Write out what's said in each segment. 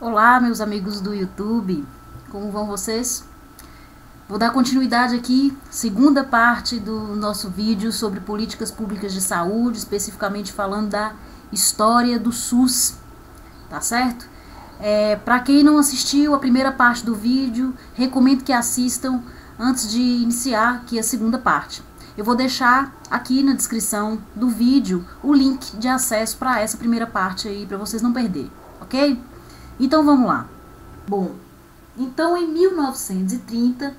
Olá, meus amigos do YouTube, como vão vocês? Vou dar continuidade aqui, segunda parte do nosso vídeo sobre políticas públicas de saúde, especificamente falando da história do SUS, tá certo? Para quem não assistiu a primeira parte do vídeo, recomendo que assistam antes de iniciar aqui a segunda parte. Eu vou deixar aqui na descrição do vídeo o link de acesso para essa primeira parte aí, para vocês não perderem, ok? Então vamos lá. Bom, então em 1930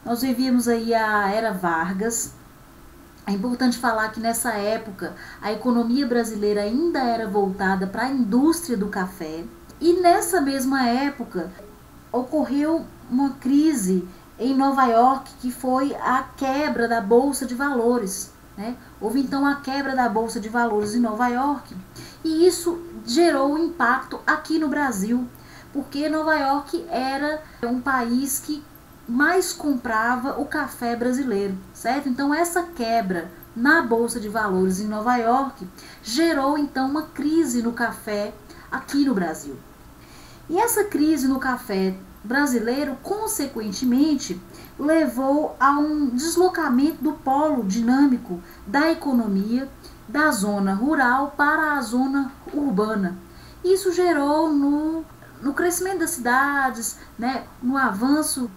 nós vivíamos aí a Era Vargas. É importante falar que nessa época a economia brasileira ainda era voltada para a indústria do café. E nessa mesma época ocorreu uma crise em Nova York, que foi a quebra da Bolsa de Valores, né? Houve então a quebra da Bolsa de Valores em Nova York, e isso gerou um impacto aqui no Brasil, porque Nova York era um país que mais comprava o café brasileiro, certo? Então essa quebra na Bolsa de Valores em Nova York gerou então uma crise no café aqui no Brasil. E essa crise no café brasileiro, consequentemente, levou a um deslocamento do polo dinâmico da economia da zona rural para a zona urbana. Isso gerou no crescimento das cidades, né, no avanço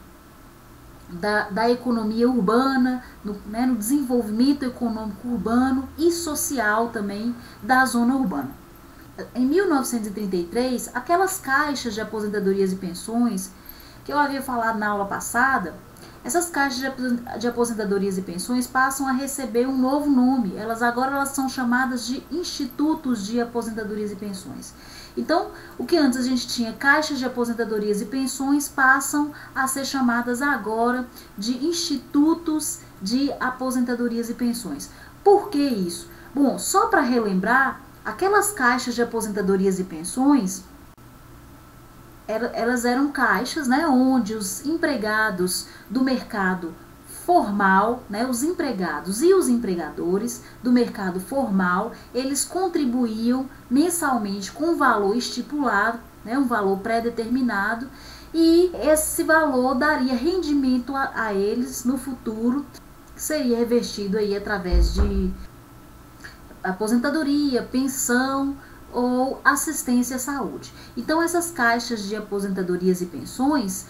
da economia urbana, no desenvolvimento econômico urbano e social também da zona urbana. Em 1933, aquelas caixas de aposentadorias e pensões que eu havia falado na aula passada, essas caixas de aposentadorias e pensões passam a receber um novo nome. Agora elas são chamadas de institutos de aposentadorias e pensões. Então, o que antes a gente tinha caixas de aposentadorias e pensões passam a ser chamadas agora de institutos de aposentadorias e pensões. Por que isso? Bom, só para relembrar, aquelas caixas de aposentadorias e pensões, elas eram caixas, né, onde os empregados do mercado formal, né, os empregados e os empregadores do mercado formal, eles contribuíam mensalmente com um valor estipulado, né, um valor pré-determinado, e esse valor daria rendimento a eles no futuro, que seria revertido aí através de aposentadoria, pensão ou assistência à saúde. Então essas caixas de aposentadorias e pensões,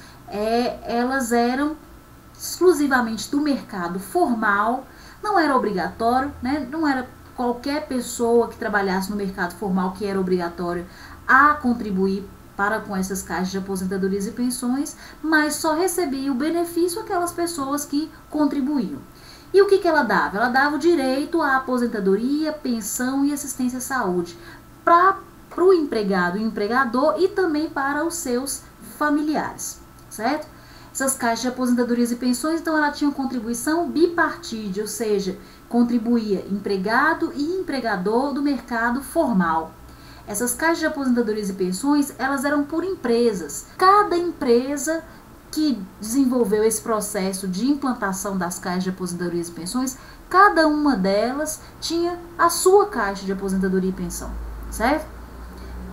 elas eram exclusivamente do mercado formal, não era obrigatório, né? Não era qualquer pessoa que trabalhasse no mercado formal que era obrigatório a contribuir para com essas caixas de aposentadorias e pensões, mas só recebia o benefício aquelas pessoas que contribuíam. E o que ela dava? Ela dava o direito à aposentadoria, pensão e assistência à saúde para o empregado e empregador e também para os seus familiares, certo? Essas caixas de aposentadorias e pensões, então ela tinha contribuição bipartite, ou seja, contribuía empregado e empregador do mercado formal. Essas caixas de aposentadorias e pensões, elas eram por empresas. Cada empresa que desenvolveu esse processo de implantação das caixas de aposentadorias e pensões, cada uma delas tinha a sua caixa de aposentadoria e pensão, certo?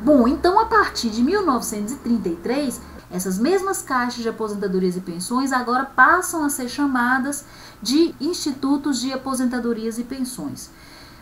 Bom, então a partir de 1933, essas mesmas caixas de aposentadorias e pensões agora passam a ser chamadas de institutos de aposentadorias e pensões.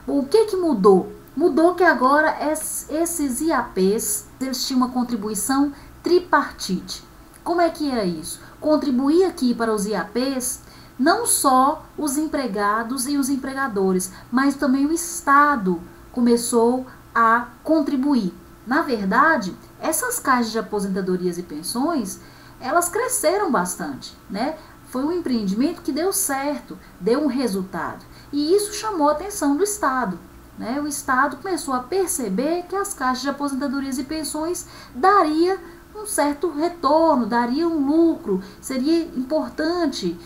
Bom, o que mudou? Mudou que agora esses IAPs, eles tinham uma contribuição tripartite. Como é que era isso? Contribuía aqui para os IAPs não só os empregados e os empregadores, mas também o Estado começou a contribuir. Na verdade, essas caixas de aposentadorias e pensões, elas cresceram bastante, né? Foi um empreendimento que deu certo, deu um resultado. E isso chamou a atenção do Estado, né? O Estado começou a perceber que as caixas de aposentadorias e pensões daria um certo retorno, daria um lucro, seria importante,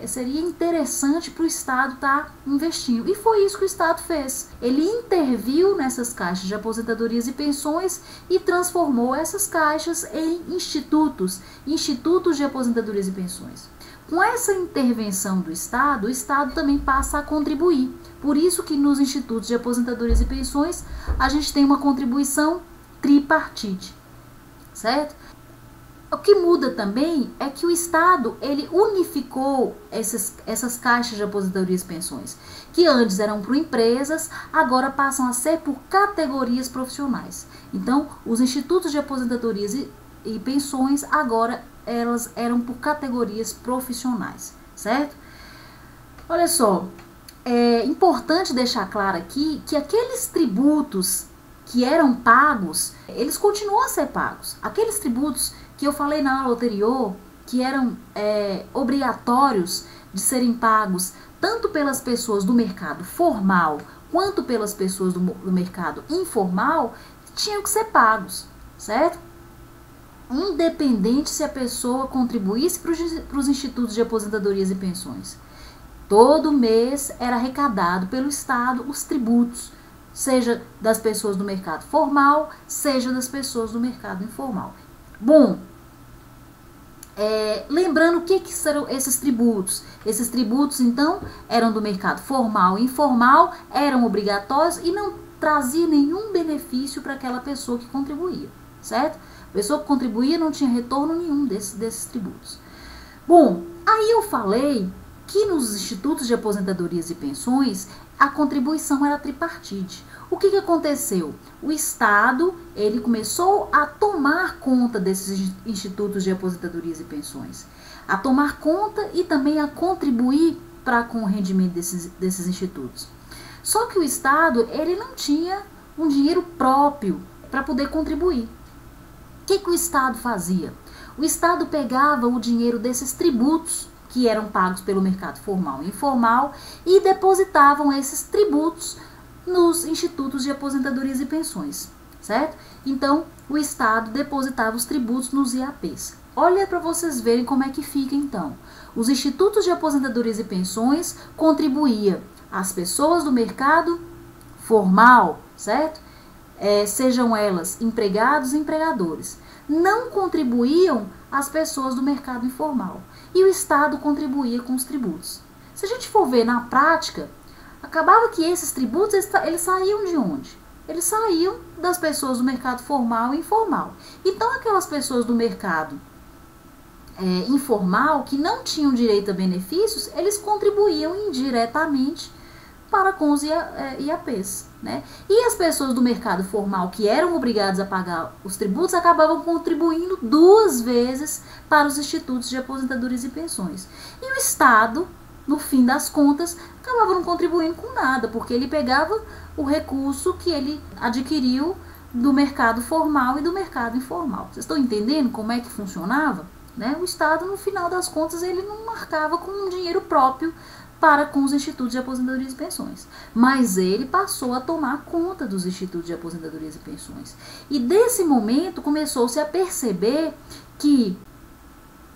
seria interessante para o Estado estar instituindo. E foi isso que o Estado fez. Ele interviu nessas caixas de aposentadorias e pensões e transformou essas caixas em institutos de aposentadorias e pensões. Com essa intervenção do Estado, o Estado também passa a contribuir. Por isso que nos institutos de aposentadorias e pensões a gente tem uma contribuição tripartite. certo? O que muda também é que o Estado, ele unificou essas caixas de aposentadorias e pensões, que antes eram por empresas, agora passam a ser por categorias profissionais. Então, os institutos de aposentadorias e pensões, agora elas eram por categorias profissionais, certo? Olha só, é importante deixar claro aqui que aqueles tributos que eram pagos, eles continuam a ser pagos. Aqueles tributos que eu falei na aula anterior, que eram obrigatórios de serem pagos tanto pelas pessoas do mercado formal quanto pelas pessoas do mercado informal, tinham que ser pagos, certo? Independente se a pessoa contribuísse para os institutos de aposentadorias e pensões. Todo mês era arrecadado pelo Estado os tributos, seja das pessoas do mercado formal, seja das pessoas do mercado informal. Bom, lembrando o que serão esses tributos. Esses tributos, então, eram do mercado formal e informal, eram obrigatórios e não traziam nenhum benefício para aquela pessoa que contribuía, certo? A pessoa que contribuía não tinha retorno nenhum desses tributos. Bom, aí eu falei que nos institutos de aposentadorias e pensões a contribuição era tripartite. O que aconteceu? O Estado, ele começou a tomar conta desses institutos de aposentadorias e pensões, a tomar conta e também a contribuir com o rendimento desses institutos. Só que o Estado, ele não tinha um dinheiro próprio para poder contribuir. O que o Estado fazia? O Estado pegava o dinheiro desses tributos que eram pagos pelo mercado formal e informal e depositavam esses tributos nos institutos de aposentadorias e pensões, certo? Então, o Estado depositava os tributos nos IAPs. Olha para vocês verem como é que fica, então. Os institutos de aposentadorias e pensões contribuíam as pessoas do mercado formal, certo? Sejam elas empregados e empregadores. Não contribuíam as pessoas do mercado informal. E o Estado contribuía com os tributos. Se a gente for ver na prática, acabava que esses tributos, eles saíam de onde? Eles saíam das pessoas do mercado formal e informal. Então, aquelas pessoas do mercado informal, que não tinham direito a benefícios, eles contribuíam indiretamente para com os IAPs, né? E as pessoas do mercado formal que eram obrigadas a pagar os tributos acabavam contribuindo 2 vezes para os institutos de aposentadorias e pensões. E o Estado, no fim das contas, acabava não contribuindo com nada, porque ele pegava o recurso que ele adquiriu do mercado formal e do mercado informal. Vocês estão entendendo como é que funcionava? Né? O Estado, no final das contas, ele não marcava com um dinheiro próprio para com os institutos de aposentadorias e pensões. Mas ele passou a tomar conta dos institutos de aposentadorias e pensões. E desse momento começou-se a perceber que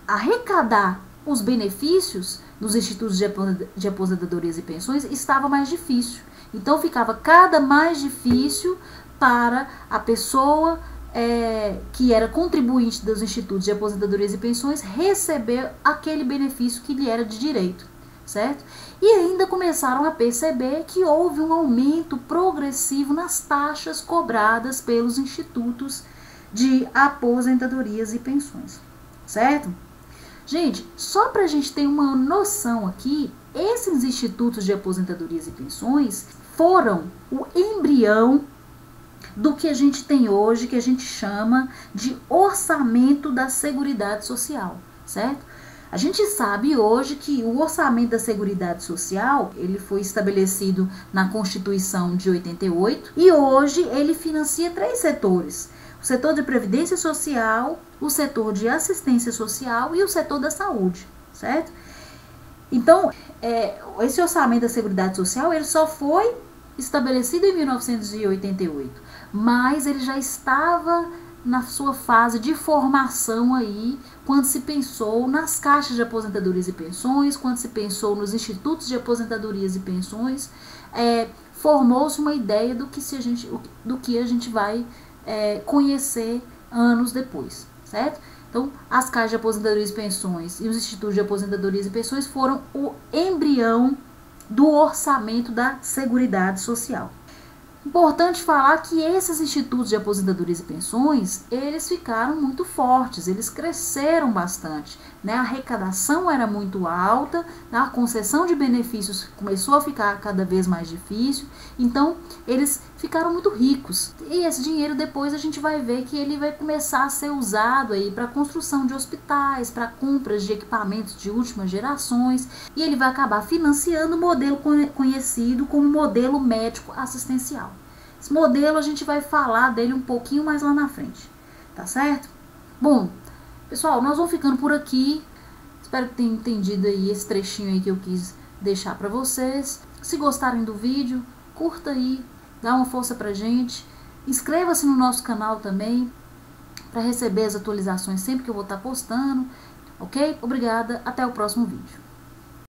arrecadar os benefícios dos institutos de aposentadorias e pensões estava mais difícil. Então ficava cada mais difícil para a pessoa que era contribuinte dos institutos de aposentadorias e pensões receber aquele benefício que lhe era de direito, certo? E ainda começaram a perceber que houve um aumento progressivo nas taxas cobradas pelos institutos de aposentadorias e pensões, certo? Gente, só para a gente ter uma noção aqui, esses institutos de aposentadorias e pensões foram o embrião do que a gente tem hoje, que a gente chama de orçamento da Seguridade Social, certo? A gente sabe hoje que o orçamento da Seguridade Social, ele foi estabelecido na Constituição de 88 e hoje ele financia 3 setores. O setor de previdência social, o setor de assistência social e o setor da saúde, certo? Então, esse orçamento da Seguridade Social, ele só foi estabelecido em 1988, mas ele já estava na sua fase de formação aí, quando se pensou nas caixas de aposentadorias e pensões, quando se pensou nos institutos de aposentadorias e pensões, formou-se uma ideia do que a gente vai conhecer anos depois, certo? Então, as caixas de aposentadorias e pensões e os institutos de aposentadorias e pensões foram o embrião do orçamento da Seguridade Social. Importante falar que esses institutos de aposentadorias e pensões, eles ficaram muito fortes, eles cresceram bastante, né? A arrecadação era muito alta, a concessão de benefícios começou a ficar cada vez mais difícil, então eles ficaram muito ricos. E esse dinheiro depois a gente vai ver que ele vai começar a ser usado aí para construção de hospitais, para compras de equipamentos de últimas gerações, e ele vai acabar financiando o modelo conhecido como modelo médico assistencial. Esse modelo a gente vai falar dele um pouquinho mais lá na frente, tá certo? Bom, pessoal, nós vamos ficando por aqui. Espero que tenham entendido aí esse trechinho aí que eu quis deixar para vocês. Se gostarem do vídeo, curta aí, dá uma força pra gente. Inscreva-se no nosso canal também, para receber as atualizações sempre que eu vou estar postando, ok? Obrigada, até o próximo vídeo.